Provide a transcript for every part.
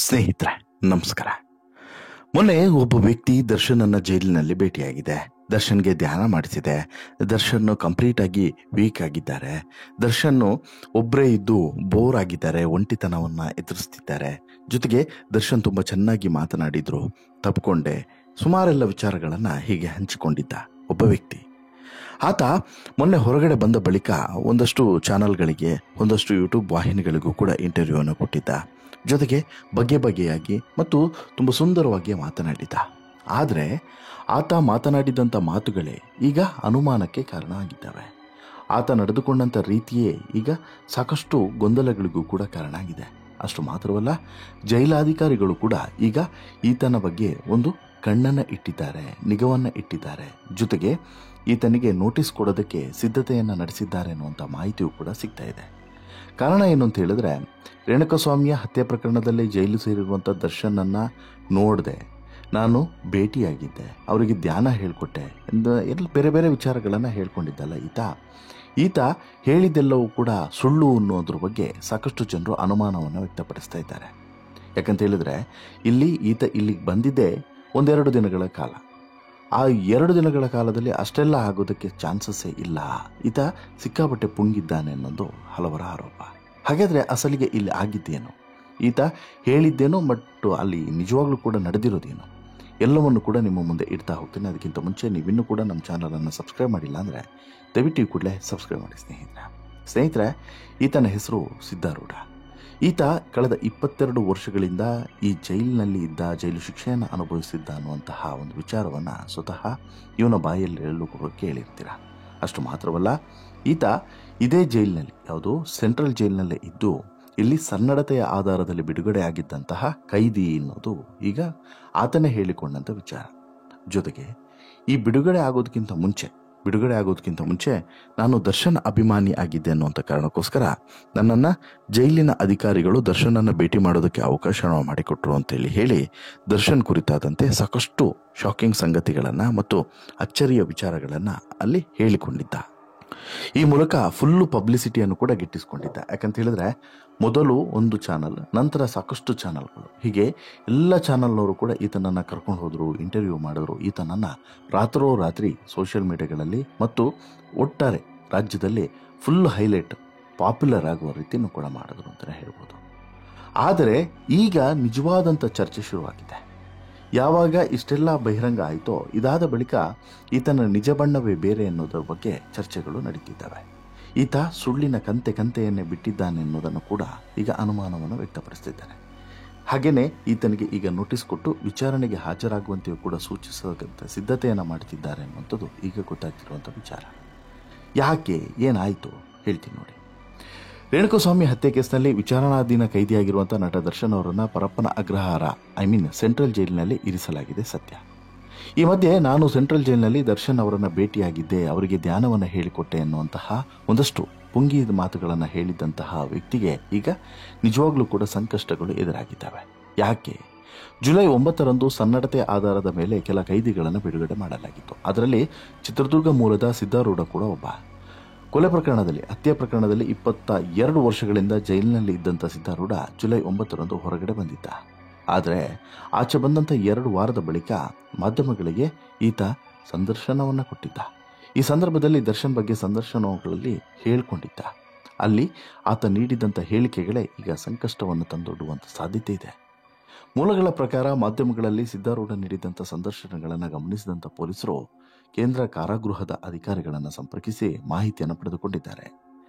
ಸ್ನೇಹಿತರೆ, ನಮಸ್ಕಾರ. ಮೊನ್ನೆ ಒಬ್ಬ ವ್ಯಕ್ತಿ ದರ್ಶನನ್ನ ಜೈಲಿನಲ್ಲಿ ಭೇಟಿಯಾಗಿದೆ. ದರ್ಶನ್ಗೆ ಧ್ಯಾನ ಮಾಡಿಸಿದೆ. ದರ್ಶನ್ ಕಂಪ್ಲೀಟ್ ಆಗಿ ವೀಕ್ ಆಗಿದ್ದಾರೆ. ದರ್ಶನ್ ಒಬ್ಬರೇ ಇದ್ದು ಬೋರ್ ಆಗಿದ್ದಾರೆ, ಒಂಟಿತನವನ್ನ ಎದುರಿಸ್ತಿದ್ದಾರೆ. ಜೊತೆಗೆ ದರ್ಶನ್ ತುಂಬಾ ಚೆನ್ನಾಗಿ ಮಾತನಾಡಿದ್ರು, ತಪ್ಕೊಂಡೆ, ಸುಮಾರೆಲ್ಲ ವಿಚಾರಗಳನ್ನ ಹೀಗೆ ಹಂಚಿಕೊಂಡಿದ್ದ ಒಬ್ಬ ವ್ಯಕ್ತಿ. ಆತ ಮೊನ್ನೆ ಹೊರಗಡೆ ಬಂದ ಬಳಿಕ ಒಂದಷ್ಟು ಚಾನಲ್ಗಳಿಗೆ, ಒಂದಷ್ಟು ಯೂಟ್ಯೂಬ್ ವಾಹಿನಿಗಳಿಗೂ ಕೂಡ ಇಂಟರ್ವ್ಯೂವನ್ನು ಕೊಟ್ಟಿದ್ದ. ಜೊತೆಗೆ ಬಗೆಯಾಗಿ ಮತ್ತು ತುಂಬ ಸುಂದರವಾಗಿ ಮಾತನಾಡಿದ. ಆದರೆ ಆತ ಮಾತನಾಡಿದಂಥ ಮಾತುಗಳೇ ಈಗ ಅನುಮಾನಕ್ಕೆ ಕಾರಣ ಆಗಿದ್ದಾವೆ. ಆತ ನಡೆದುಕೊಂಡಂಥ ರೀತಿಯೇ ಈಗ ಸಾಕಷ್ಟು ಗೊಂದಲಗಳಿಗೂ ಕೂಡ ಕಾರಣ ಆಗಿದೆ. ಅಷ್ಟು ಮಾತ್ರವಲ್ಲ, ಜೈಲಾಧಿಕಾರಿಗಳು ಕೂಡ ಈಗ ಈತನ ಬಗ್ಗೆ ಒಂದು ಕಣ್ಣನ್ನು ಇಟ್ಟಿದ್ದಾರೆ, ನಿಗವನ್ನು ಇಟ್ಟಿದ್ದಾರೆ. ಜೊತೆಗೆ ಈತನಿಗೆ ನೋಟಿಸ್ ಕೊಡೋದಕ್ಕೆ ಸಿದ್ಧತೆಯನ್ನು ನಡೆಸಿದ್ದಾರೆ ಅನ್ನುವಂಥ ಮಾಹಿತಿಯೂ ಕೂಡ ಸಿಗ್ತಾ ಇದೆ. ಕಾರಣ ಏನು ಅಂತ ಹೇಳಿದ್ರೆ, ರೇಣುಕಾಸ್ವಾಮಿಯ ಹತ್ಯೆ ಪ್ರಕರಣದಲ್ಲಿ ಜೈಲು ಸೇರಿರುವಂಥ ದರ್ಶನನ್ನು ನೋಡಿದೆ, ನಾನು ಭೇಟಿಯಾಗಿದ್ದೆ, ಅವರಿಗೆ ಧ್ಯಾನ ಹೇಳಿಕೊಟ್ಟೆ ಎಲ್ಲ ಬೇರೆ ಬೇರೆ ವಿಚಾರಗಳನ್ನು ಹೇಳ್ಕೊಂಡಿದ್ದಲ್ಲ ಈತ ಹೇಳಿದ್ದೆಲ್ಲವೂ ಕೂಡ ಸುಳ್ಳು ಅನ್ನೋದ್ರ ಬಗ್ಗೆ ಸಾಕಷ್ಟು ಜನರು ಅನುಮಾನವನ್ನು ವ್ಯಕ್ತಪಡಿಸ್ತಾ ಇದ್ದಾರೆ. ಯಾಕಂತ ಹೇಳಿದ್ರೆ, ಈತ ಇಲ್ಲಿಗೆ ಬಂದಿದ್ದೇ ಒಂದೆರಡು ದಿನಗಳ ಕಾಲ. ಆ 2 ದಿನಗಳ ಕಾಲದಲ್ಲಿ ಅಷ್ಟೆಲ್ಲ ಆಗೋದಕ್ಕೆ ಚಾನ್ಸಸ್ಸೇ ಇಲ್ಲ. ಈತ ಸಿಕ್ಕಾಪಟ್ಟೆ ಪುಂಗಿದ್ದಾನೆ ಅನ್ನೋದು ಹಲವರ ಆರೋಪ. ಹಾಗಾದರೆ ಅಸಲಿಗೆ ಇಲ್ಲಿ ಆಗಿದ್ದೇನು, ಈತ ಹೇಳಿದ್ದೇನೋ, ಬಟ್ ಅಲ್ಲಿ ನಿಜವಾಗ್ಲೂ ಕೂಡ ನಡೆದಿರೋದೇನು, ಎಲ್ಲವನ್ನು ಕೂಡ ನಿಮ್ಮ ಮುಂದೆ ಇಡ್ತಾ ಹೋಗ್ತೀನಿ. ಅದಕ್ಕಿಂತ ಮುಂಚೆ ನೀವಿನ್ನೂ ಕೂಡ ನಮ್ಮ ಚಾನಲನ್ನು ಸಬ್ಸ್ಕ್ರೈಬ್ ಮಾಡಿಲ್ಲ ಅಂದರೆ ದಯವಿಟ್ಟು ಈ ಕೂಡಲೇ ಸಬ್ಸ್ಕ್ರೈಬ್ ಮಾಡಿ ಸ್ನೇಹಿತರೆ. ಈತನ ಹೆಸರು ಸಿದ್ಧಾರೂಢ. ಈತ ಕಳೆದ 22 ವರ್ಷಗಳಿಂದ ಈ ಜೈಲಿನಲ್ಲಿ ಇದ್ದ, ಜೈಲು ಶಿಕ್ಷೆಯನ್ನು ಅನುಭವಿಸಿದ್ದ ಅನ್ನುವಂತಹ ಒಂದು ವಿಚಾರವನ್ನು ಸ್ವತಃ ಇವನ ಬಾಯಲ್ಲಿ ಹೇಳಲು ಕೂಡ ಕೇಳಿರ್ತೀರ. ಅಷ್ಟು ಮಾತ್ರವಲ್ಲ, ಈತ ಇದೇ ಜೈಲಿನಲ್ಲಿ, ಯಾವುದು ಸೆಂಟ್ರಲ್ ಜೈಲಿನಲ್ಲೇ ಇದ್ದು ಇಲ್ಲಿ ಸನ್ನಡತೆಯ ಆಧಾರದಲ್ಲಿ ಬಿಡುಗಡೆ ಆಗಿದ್ದಂತಹ ಕೈದಿ ಅನ್ನೋದು ಈಗ ಆತನೇ ಹೇಳಿಕೊಂಡಂಥ ವಿಚಾರ. ಜೊತೆಗೆ ಈ ಬಿಡುಗಡೆ ಆಗೋದಕ್ಕಿಂತ ಮುಂಚೆ ನಾನು ದರ್ಶನ್ ಅಭಿಮಾನಿ ಆಗಿದ್ದೆ ಅನ್ನುವಂಥ ಕಾರಣಕ್ಕೋಸ್ಕರ ನನ್ನನ್ನು ಜೈಲಿನ ಅಧಿಕಾರಿಗಳು ದರ್ಶನನ್ನು ಭೇಟಿ ಮಾಡೋದಕ್ಕೆ ಅವಕಾಶ ಮಾಡಿಕೊಟ್ರು ಅಂತೇಳಿ ಹೇಳಿ ದರ್ಶನ್ ಕುರಿತಾದಂತೆ ಸಾಕಷ್ಟು ಶಾಕಿಂಗ್ ಸಂಗತಿಗಳನ್ನು ಮತ್ತು ಅಚ್ಚರಿಯ ವಿಚಾರಗಳನ್ನು ಅಲ್ಲಿ ಹೇಳಿಕೊಂಡಿದ್ದ. ಈ ಮೂಲಕ ಫುಲ್ಲು ಪಬ್ಲಿಸಿಟಿಯನ್ನು ಕೂಡ ಗಿಟ್ಟಿಸ್ಕೊಂಡಿದ್ದ. ಯಾಕಂತ ಹೇಳಿದ್ರೆ, ಮೊದಲು ಒಂದು ಚಾನಲ್, ನಂತರ ಸಾಕಷ್ಟು ಚಾನಲ್ಗಳು, ಹೀಗೆ ಎಲ್ಲ ಚಾನಲ್ನವರು ಕೂಡ ಈತನನ್ನು ಕರ್ಕೊಂಡು ಹೋದರು, ಇಂಟರ್ವ್ಯೂ ಮಾಡಿದ್ರು. ಈತನನ್ನು ರಾತ್ರೋರಾತ್ರಿ ಸೋಷಿಯಲ್ ಮೀಡಿಯಾಗಳಲ್ಲಿ ಮತ್ತು ಒಟ್ಟಾರೆ ರಾಜ್ಯದಲ್ಲಿ ಫುಲ್ ಹೈಲೈಟ್, ಪಾಪ್ಯುಲರ್ ಆಗುವ ರೀತಿಯನ್ನು ಕೂಡ ಮಾಡಿದ್ರು ಅಂತಲೇ ಹೇಳ್ಬೋದು. ಆದರೆ ಈಗ ನಿಜವಾದಂಥ ಚರ್ಚೆ ಶುರುವಾಗಿದೆ. ಯಾವಾಗ ಇಷ್ಟೆಲ್ಲ ಬಹಿರಂಗ ಆಯಿತೋ, ಇದಾದ ಬಳಿಕ ಈತನ ನಿಜ ಬಣ್ಣವೇ ಬೇರೆ ಎನ್ನುವುದರ ಬಗ್ಗೆ ಚರ್ಚೆಗಳು ನಡೀತಿದ್ದಾವೆ. ಈತ ಸುಳ್ಳಿನ ಕಂತೆಯನ್ನೇ ಬಿಟ್ಟಿದ್ದಾನೆ ಎನ್ನುವುದನ್ನು ಕೂಡ ಈಗ ಅನುಮಾನವನ್ನು ವ್ಯಕ್ತಪಡಿಸ್ತಿದ್ದಾನೆ. ಹಾಗೆಯೇ ಈತನಿಗೆ ಈಗ ನೋಟಿಸ್ ಕೊಟ್ಟು ವಿಚಾರಣೆಗೆ ಹಾಜರಾಗುವಂತೆಯೂ ಕೂಡ ಸೂಚಿಸೋದಕ್ಕೆ ಸಿದ್ಧತೆಯನ್ನು ಮಾಡ್ತಿದ್ದಾರೆ ಅನ್ನುವಂಥದ್ದು ಈಗ ಗೊತ್ತಾಗ್ತಿರುವಂಥ ವಿಚಾರ. ಯಾಕೆ, ಏನಾಯಿತು ಹೇಳ್ತೀನಿ ನೋಡಿ. ರೇಣುಕಾಸ್ವಾಮಿ ಹತ್ಯೆ ಕೇಸ್ನಲ್ಲಿ ವಿಚಾರಣಾಧೀನ ಕೈದಿಯಾಗಿರುವಂಥ ನಟ ದರ್ಶನ್ ಅವರನ್ನು ಪರಪ್ಪನ ಅಗ್ರಹಾರ ಸೆಂಟ್ರಲ್ ಜೈಲಿನಲ್ಲಿ ಇರಿಸಲಾಗಿದೆ ಸತ್ಯ. ಈ ಮಧ್ಯೆ ನಾನು ಸೆಂಟ್ರಲ್ ಜೈಲಿನಲ್ಲಿ ದರ್ಶನ್ ಅವರನ್ನು ಭೇಟಿಯಾಗಿದ್ದೆ, ಅವರಿಗೆ ಧ್ಯಾನವನ್ನು ಹೇಳಿಕೊಟ್ಟೆ ಅನ್ನುವಂತಹ ಒಂದಷ್ಟು ಪುಂಗಿ ಮಾತುಗಳನ್ನು ಹೇಳಿದ್ದಂತಹ ವ್ಯಕ್ತಿಗೆ ಈಗ ನಿಜವಾಗ್ಲೂ ಕೂಡ ಸಂಕಷ್ಟಗಳು ಎದುರಾಗಿದ್ದಾವೆ. ಯಾಕೆ? ಜುಲೈ 9ರಂದು ಸನ್ನಡತೆ ಆಧಾರದ ಮೇಲೆ ಕೆಲ ಕೈದಿಗಳನ್ನು ಬಿಡುಗಡೆ ಮಾಡಲಾಗಿತ್ತು. ಅದರಲ್ಲಿ ಚಿತ್ರದುರ್ಗ ಮೂಲದ ಸಿದ್ಧಾರೂಢ ಕೂಡ ಒಬ್ಬ. ಕೊಲೆ ಪ್ರಕರಣದಲ್ಲಿ, ಹತ್ಯೆ ಪ್ರಕರಣದಲ್ಲಿ 22 ವರ್ಷಗಳಿಂದ ಜೈಲಿನಲ್ಲಿ ಇದ್ದಂಥ ಸಿದ್ಧಾರೂಢ ಜುಲೈ 9ರಂದು ಹೊರಗಡೆ ಬಂದಿದ್ದ. ಆದರೆ ಆಚೆ ಬಂದಂಥ 2 ವಾರದ ಬಳಿಕ ಮಾಧ್ಯಮಗಳಿಗೆ ಈತ ಸಂದರ್ಶನವನ್ನು ಕೊಟ್ಟಿದ್ದ. ಈ ಸಂದರ್ಭದಲ್ಲಿ ದರ್ಶನ್ ಬಗ್ಗೆ ಸಂದರ್ಶನಗಳಲ್ಲಿ ಹೇಳಿಕೊಂಡಿದ್ದ. ಅಲ್ಲಿ ಆತ ನೀಡಿದಂಥ ಹೇಳಿಕೆಗಳೇ ಈಗ ಸಂಕಷ್ಟವನ್ನು ತಂದೊಡ್ಡುವಂಥ ಸಾಧ್ಯತೆ ಇದೆ. ಮೂಲಗಳ ಪ್ರಕಾರ ಮಾಧ್ಯಮಗಳಲ್ಲಿ ಸಿದ್ಧಾರೂಢ ನೀಡಿದಂಥ ಸಂದರ್ಶನಗಳನ್ನು ಗಮನಿಸಿದಂಥ ಪೊಲೀಸರು ಕೇಂದ್ರ ಕಾರಾಗೃಹದ ಅಧಿಕಾರಿಗಳನ್ನು ಸಂಪರ್ಕಿಸಿ ಮಾಹಿತಿಯನ್ನು ಪಡೆದುಕೊಂಡಿದ್ದಾರೆ.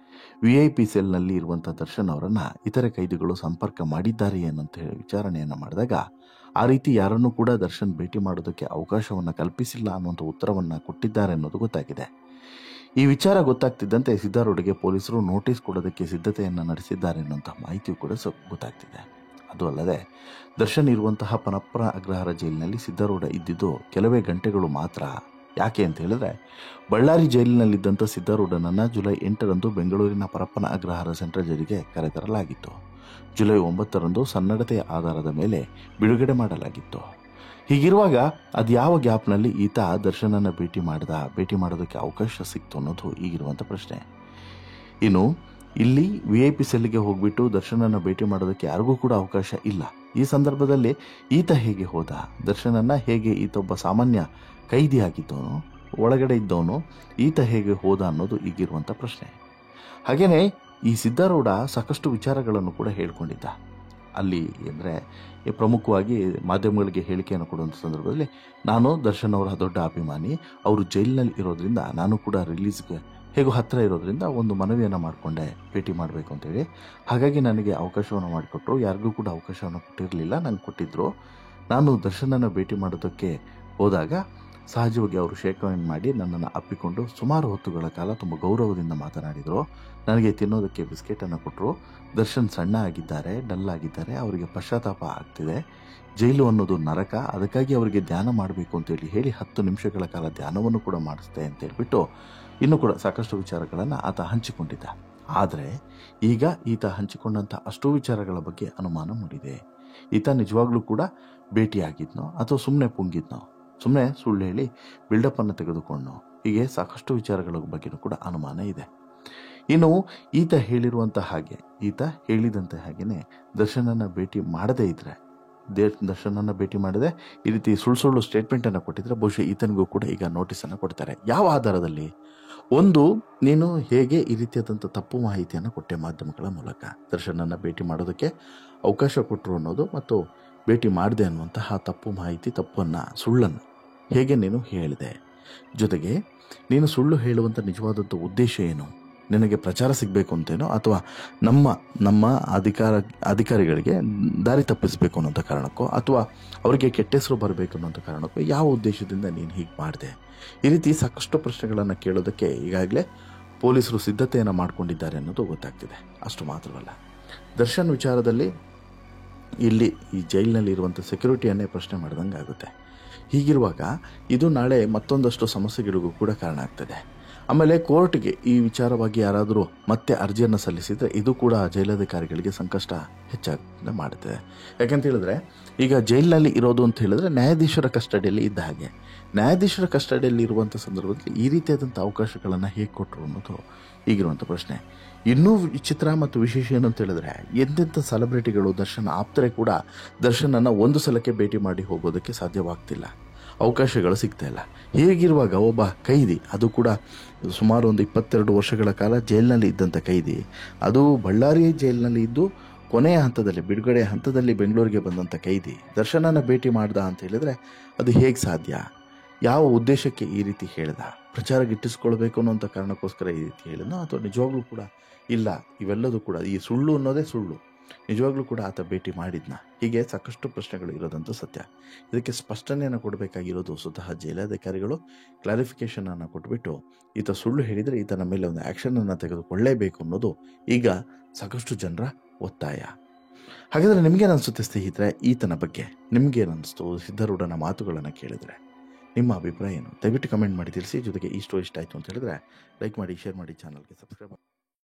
VIP ಸೆಲ್ನಲ್ಲಿ ಇರುವಂಥ ದರ್ಶನ್ ಅವರನ್ನು ಇತರೆ ಕೈದಿಗಳು ಸಂಪರ್ಕ ಮಾಡಿದ್ದಾರೆ ಏನಂತ ಹೇಳಿ ವಿಚಾರಣೆಯನ್ನು ಮಾಡಿದಾಗ ಆ ರೀತಿ ಯಾರನ್ನೂ ಕೂಡ ದರ್ಶನ್ ಭೇಟಿ ಮಾಡೋದಕ್ಕೆ ಅವಕಾಶವನ್ನು ಕಲ್ಪಿಸಿಲ್ಲ ಅನ್ನುವಂಥ ಉತ್ತರವನ್ನು ಕೊಟ್ಟಿದ್ದಾರೆ ಅನ್ನೋದು ಗೊತ್ತಾಗಿದೆ. ಈ ವಿಚಾರ ಗೊತ್ತಾಗ್ತಿದ್ದಂತೆ ಸಿದ್ಧಾರೂಢಗೆ ಪೊಲೀಸರು ನೋಟಿಸ್ ಕೊಡೋದಕ್ಕೆ ಸಿದ್ಧತೆಯನ್ನು ನಡೆಸಿದ್ದಾರೆ ಅನ್ನುವಂಥ ಮಾಹಿತಿಯೂ ಕೂಡ ಗೊತ್ತಾಗ್ತಿದೆ. ಅದು ಅಲ್ಲದೆ ದರ್ಶನ್ ಇರುವಂತಹ ಪರಪ್ಪನ ಅಗ್ರಹಾರ ಜೈಲಿನಲ್ಲಿ ಸಿದ್ಧಾರೂಢ ಇದ್ದಿದ್ದು ಕೆಲವೇ ಗಂಟೆಗಳು ಮಾತ್ರ. ಯಾಕೆ ಅಂತ ಹೇಳಿದ್ರೆ, ಬಳ್ಳಾರಿ ಜೈಲಿನಲ್ಲಿದ್ದಂಥ ಸಿದ್ಧಾರೂಢನನ್ನು ಜುಲೈ 8ರಂದು ಬೆಂಗಳೂರಿನ ಪರಪ್ಪನ ಅಗ್ರಹಾರ ಸೆಂಟ್ರಲ್ ಜೈಲಿಗೆ ಕರೆತರಲಾಗಿತ್ತು. ಜುಲೈ 9ರಂದು ಸನ್ನಡತೆಯ ಆಧಾರದ ಮೇಲೆ ಬಿಡುಗಡೆ ಮಾಡಲಾಗಿತ್ತು. ಹೀಗಿರುವಾಗ ಅದು ಯಾವ ಗ್ಯಾಪ್ನಲ್ಲಿ ಈತ ದರ್ಶನನ್ನು ಭೇಟಿ ಮಾಡೋದಕ್ಕೆ ಅವಕಾಶ ಸಿಕ್ತು ಅನ್ನೋದು ಈಗಿರುವಂಥ ಪ್ರಶ್ನೆ. ಇನ್ನು ಇಲ್ಲಿ VIP ಸೆಲ್ಗೆ ಹೋಗ್ಬಿಟ್ಟು ದರ್ಶನನ ಭೇಟಿ ಮಾಡೋದಕ್ಕೆ ಯಾರಿಗೂ ಕೂಡ ಅವಕಾಶ ಇಲ್ಲ. ಈ ಸಂದರ್ಭದಲ್ಲಿ ಈತ ಹೇಗೆ ಹೋದ, ದರ್ಶನನ್ನ ಹೇಗೆ ಈತ ಒಬ್ಬ ಸಾಮಾನ್ಯ ಕೈದಿಯಾಗಿದ್ದವನು, ಒಳಗಡೆ ಇದ್ದವನು, ಈತ ಹೇಗೆ ಹೋದ ಅನ್ನೋದು ಈಗಿರುವಂಥ ಪ್ರಶ್ನೆ. ಹಾಗೆಯೇ ಈ ಸಿದ್ಧಾರೂಢ ಸಾಕಷ್ಟು ವಿಚಾರಗಳನ್ನು ಕೂಡ ಹೇಳ್ಕೊಂಡಿದ್ದ. ಅಲ್ಲಿ ಅಂದರೆ ಪ್ರಮುಖವಾಗಿ ಮಾಧ್ಯಮಗಳಿಗೆ ಹೇಳಿಕೆಯನ್ನು ಕೊಡುವಂಥ ಸಂದರ್ಭದಲ್ಲಿ, ನಾನು ದರ್ಶನ್ ಅವರ ದೊಡ್ಡ ಅಭಿಮಾನಿ, ಅವರು ಜೈಲಿನಲ್ಲಿ ಇರೋದ್ರಿಂದ ನಾನು ಕೂಡ ರಿಲೀಸ್ಗೆ ಹೇಗೂ ಹತ್ತಿರ ಇರೋದ್ರಿಂದ ಒಂದು ಮನವಿಯನ್ನು ಮಾಡಿಕೊಂಡೆ ಭೇಟಿ ಮಾಡಬೇಕು ಅಂತೇಳಿ. ಹಾಗಾಗಿ ನನಗೆ ಅವಕಾಶವನ್ನು ಮಾಡಿಕೊಟ್ರು. ಯಾರಿಗೂ ಕೂಡ ಅವಕಾಶವನ್ನು ಕೊಟ್ಟಿರಲಿಲ್ಲ, ನನಗೆ ಕೊಟ್ಟಿದ್ದರು. ನಾನು ದರ್ಶನನ್ನು ಭೇಟಿ ಮಾಡೋದಕ್ಕೆ ಹೋದಾಗ ಸಹಜವಾಗಿ ಅವರು ಶೇಕ್ ಹ್ಯಾಂಡ್ ಮಾಡಿ ನನ್ನನ್ನು ಅಪ್ಪಿಕೊಂಡು ಸುಮಾರು ಹೊತ್ತುಗಳ ಕಾಲ ತುಂಬ ಗೌರವದಿಂದ ಮಾತನಾಡಿದರು. ನನಗೆ ತಿನ್ನೋದಕ್ಕೆ ಬಿಸ್ಕೆಟನ್ನು ಕೊಟ್ಟರು. ದರ್ಶನ್ ಸಣ್ಣ ಆಗಿದ್ದಾರೆ, ಡಲ್ ಆಗಿದ್ದಾರೆ, ಅವರಿಗೆ ಪಶ್ಚಾತ್ತಾಪ ಆಗ್ತಿದೆ, ಜೈಲು ಅನ್ನೋದು ನರಕ, ಅದಕ್ಕಾಗಿ ಅವರಿಗೆ ಧ್ಯಾನ ಮಾಡಬೇಕು ಅಂತೇಳಿ ಹೇಳಿ 10 ನಿಮಿಷಗಳ ಕಾಲ ಧ್ಯಾನವನ್ನು ಕೂಡ ಮಾಡಿಸ್ದೆ ಅಂತ ಹೇಳ್ಬಿಟ್ಟು ಇನ್ನೂ ಕೂಡ ಸಾಕಷ್ಟು ವಿಚಾರಗಳನ್ನು ಆತ ಹಂಚಿಕೊಂಡಿದ್ದ. ಆದರೆ ಈಗ ಈತ ಹಂಚಿಕೊಂಡಂಥ ಅಷ್ಟೂ ವಿಚಾರಗಳ ಬಗ್ಗೆ ಅನುಮಾನ ಮೂಡಿದೆ. ಈತ ನಿಜವಾಗ್ಲೂ ಕೂಡ ಭೇಟಿಯಾಗಿದ್ನೋ ಅಥವಾ ಸುಮ್ಮನೆ ಪುಂಗಿದ್ನೋ, ಸುಮ್ಮನೆ ಸುಳ್ಳು ಹೇಳಿ ಬಿಲ್ಡಪ್ಪನ್ನು ತೆಗೆದುಕೊಂಡು, ಹೀಗೆ ಸಾಕಷ್ಟು ವಿಚಾರಗಳ ಬಗ್ಗೆಯೂ ಕೂಡ ಅನುಮಾನ ಇದೆ. ಇನ್ನು ಈತ ಹೇಳಿರುವಂಥ ಹಾಗೆ, ಈತ ಹೇಳಿದಂತೆ ಹಾಗೆಯೇ ದರ್ಶನನ್ನು ಭೇಟಿ ಮಾಡದೇ ಇದ್ದರೆ, ದರ್ಶನನ್ನು ಭೇಟಿ ಮಾಡದೆ ಈ ರೀತಿ ಸುಳ್ಳು ಸ್ಟೇಟ್ಮೆಂಟನ್ನು ಕೊಟ್ಟಿದ್ರೆ ಬಹುಶಃ ಈತನಿಗೂ ಕೂಡ ಈಗ ನೋಟಿಸನ್ನು ಕೊಡ್ತಾರೆ. ಯಾವ ಆಧಾರದಲ್ಲಿ? ಒಂದು, ನೀನು ಹೇಗೆ ಈ ರೀತಿಯಾದಂಥ ತಪ್ಪು ಮಾಹಿತಿಯನ್ನು ಕೊಟ್ಟೆ ಮಾಧ್ಯಮಗಳ ಮೂಲಕ, ದರ್ಶನನ್ನು ಭೇಟಿ ಮಾಡೋದಕ್ಕೆ ಅವಕಾಶ ಕೊಟ್ಟರು ಅನ್ನೋದು ಮತ್ತು ಭೇಟಿ ಮಾಡಿದೆ ಅನ್ನುವಂತಹ ತಪ್ಪು ಮಾಹಿತಿ, ಸುಳ್ಳನ್ನು ಹೇಗೆ ನೀನು ಹೇಳಿದೆ. ಜೊತೆಗೆ ನೀನು ಸುಳ್ಳು ಹೇಳುವಂಥ ನಿಜವಾದಂಥ ಉದ್ದೇಶ ಏನು? ನಿನಗೆ ಪ್ರಚಾರ ಸಿಗಬೇಕು ಅಂತೇನೋ ಅಥವಾ ನಮ್ಮ ಅಧಿಕಾರಿಗಳಿಗೆ ದಾರಿ ತಪ್ಪಿಸಬೇಕು ಅನ್ನೋಂಥ ಕಾರಣಕ್ಕೋ ಅಥವಾ ಅವರಿಗೆ ಕೆಟ್ಟ ಹೆಸರು ಬರಬೇಕು ಅನ್ನೋಂಥ ಕಾರಣಕ್ಕೋ ಯಾವ ಉದ್ದೇಶದಿಂದ ನೀನು ಹೀಗೆ ಮಾಡಿದೆ? ಈ ರೀತಿ ಸಾಕಷ್ಟು ಪ್ರಶ್ನೆಗಳನ್ನು ಕೇಳೋದಕ್ಕೆ ಈಗಾಗಲೇ ಪೊಲೀಸರು ಸಿದ್ಧತೆಯನ್ನು ಮಾಡಿಕೊಂಡಿದ್ದಾರೆ ಅನ್ನೋದು ಗೊತ್ತಾಗ್ತಿದೆ. ಅಷ್ಟು ಮಾತ್ರವಲ್ಲ, ದರ್ಶನ್ ವಿಚಾರದಲ್ಲಿ ಇಲ್ಲಿ ಈ ಜೈಲಿನಲ್ಲಿ ಇರುವಂಥ ಸೆಕ್ಯೂರಿಟಿಯನ್ನೇ ಪ್ರಶ್ನೆ ಮಾಡಿದಂಗೆ ಆಗುತ್ತೆ. ಹೀಗಿರುವಾಗ ಇದು ನಾಳೆ ಮತ್ತೊಂದಷ್ಟು ಸಮಸ್ಯೆಗಳಿಗೂ ಕೂಡ ಕಾರಣ ಆಗ್ತದೆ. ಆಮೇಲೆ ಕೋರ್ಟ್ಗೆ ಈ ವಿಚಾರವಾಗಿ ಯಾರಾದರೂ ಮತ್ತೆ ಅರ್ಜಿಯನ್ನು ಸಲ್ಲಿಸಿದರೆ ಇದು ಕೂಡ ಜೈಲಾಧಿಕಾರಿಗಳಿಗೆ ಸಂಕಷ್ಟ ಹೆಚ್ಚಾಗಿ ಮಾಡುತ್ತೆ. ಯಾಕಂತ ಹೇಳಿದ್ರೆ, ಈಗ ಜೈಲಿನಲ್ಲಿ ಇರೋದು ಅಂತ ಹೇಳಿದ್ರೆ ನ್ಯಾಯಾಧೀಶರ ಕಸ್ಟಡಿಯಲ್ಲಿ ಇದ್ದ ಹಾಗೆ. ನ್ಯಾಯಾಧೀಶರ ಕಸ್ಟಡಿಯಲ್ಲಿ ಇರುವಂಥ ಸಂದರ್ಭದಲ್ಲಿ ಈ ರೀತಿಯಾದಂಥ ಅವಕಾಶಗಳನ್ನು ಹೇಗೆ ಕೊಟ್ಟರು ಅನ್ನೋದು ಈಗಿರುವಂಥ ಪ್ರಶ್ನೆ. ಇನ್ನೂ ವಿಚಿತ್ರ ಮತ್ತು ವಿಶೇಷ ಏನು ಅಂತ ಹೇಳಿದ್ರೆ, ಎಂತೆಂಥ ಸೆಲೆಬ್ರಿಟಿಗಳು, ದರ್ಶನ್ ಆಪ್ತರೇ ಕೂಡ ದರ್ಶನನ್ನು ಒಂದು ಸಲಕ್ಕೆ ಭೇಟಿ ಮಾಡಿ ಹೋಗೋದಕ್ಕೆ ಸಾಧ್ಯವಾಗ್ತಿಲ್ಲ, ಅವಕಾಶಗಳು ಸಿಗ್ತಾ ಇಲ್ಲ. ಹೀಗಿರುವಾಗ ಒಬ್ಬ ಕೈದಿ, ಅದು ಕೂಡ ಸುಮಾರು ಒಂದು 22 ವರ್ಷಗಳ ಕಾಲ ಜೈಲಿನಲ್ಲಿ ಇದ್ದಂಥ ಕೈದಿ, ಅದು ಬಳ್ಳಾರಿ ಜೈಲಿನಲ್ಲಿ ಇದ್ದು ಕೊನೆಯ ಹಂತದಲ್ಲಿ, ಬಿಡುಗಡೆಯ ಹಂತದಲ್ಲಿ ಬೆಂಗಳೂರಿಗೆ ಬಂದಂಥ ಕೈದಿ ದರ್ಶನನ ಭೇಟಿ ಮಾಡ್ದ ಅಂತ ಹೇಳಿದರೆ ಅದು ಹೇಗೆ ಸಾಧ್ಯ? ಯಾವ ಉದ್ದೇಶಕ್ಕೆ ಈ ರೀತಿ ಹೇಳ್ದ? ಪ್ರಚಾರ ಗಿಟ್ಟಿಸ್ಕೊಳ್ಬೇಕು ಅನ್ನೋಂಥ ಕಾರಣಕ್ಕೋಸ್ಕರ ಈ ರೀತಿ ಹೇಳಿದ್ನೋ ಅಥವಾ ನಿಜವಾಗ್ಲೂ ಕೂಡ ಇಲ್ಲ, ಇವೆಲ್ಲದೂ ಕೂಡ ಈ ಸುಳ್ಳು ಅನ್ನೋದೇ ಸುಳ್ಳು, ನಿಜವಾಗ್ಲೂ ಕೂಡ ಆತ ಭೇಟಿ ಮಾಡಿದ್ನ? ಹೀಗೆ ಸಾಕಷ್ಟು ಪ್ರಶ್ನೆಗಳು ಇರೋದಂತೂ ಸತ್ಯ. ಇದಕ್ಕೆ ಸ್ಪಷ್ಟನೆಯನ್ನು ಕೊಡಬೇಕಾಗಿರೋದು ಸ್ವತಃ ಜೈಲಾಧಿಕಾರಿಗಳು ಕ್ಲಾರಿಫಿಕೇಷನನ್ನು ಕೊಟ್ಬಿಟ್ಟು ಈತ ಸುಳ್ಳು ಹೇಳಿದರೆ ಈತನ ಮೇಲೆ ಒಂದು ಆ್ಯಕ್ಷನನ್ನು ತೆಗೆದುಕೊಳ್ಳಲೇಬೇಕು ಅನ್ನೋದು ಈಗ ಸಾಕಷ್ಟು ಜನರ ಒತ್ತಾಯ. ಹಾಗಾದರೆ ನಿಮಗೇನು ಅನಿಸುತ್ತೆ ಸ್ನೇಹಿತರೆ ಈತನ ಬಗ್ಗೆ? ನಿಮಗೇನಿಸ್ತು ಸಿದ್ಧಾರೂಢನ ಮಾತುಗಳನ್ನು ಕೇಳಿದರೆ? ನಿಮ್ಮ ಅಭಿಪ್ರಾಯ ಏನು? ದಯವಿಟ್ಟು ಕಮೆಂಟ್ ಮಾಡಿ ತಿಳಿಸಿ. ಜೊತೆಗೆ ಈ ಸ್ಟೋರಿ ಇಷ್ಟ ಆಯಿತು ಅಂತ ಹೇಳಿದ್ರೆ ಲೈಕ್ ಮಾಡಿ, ಶೇರ್ ಮಾಡಿ, ಚಾನಲ್ಗೆ ಸಬ್ಸ್ಕ್ರೈಬ್ ಮಾಡಿ.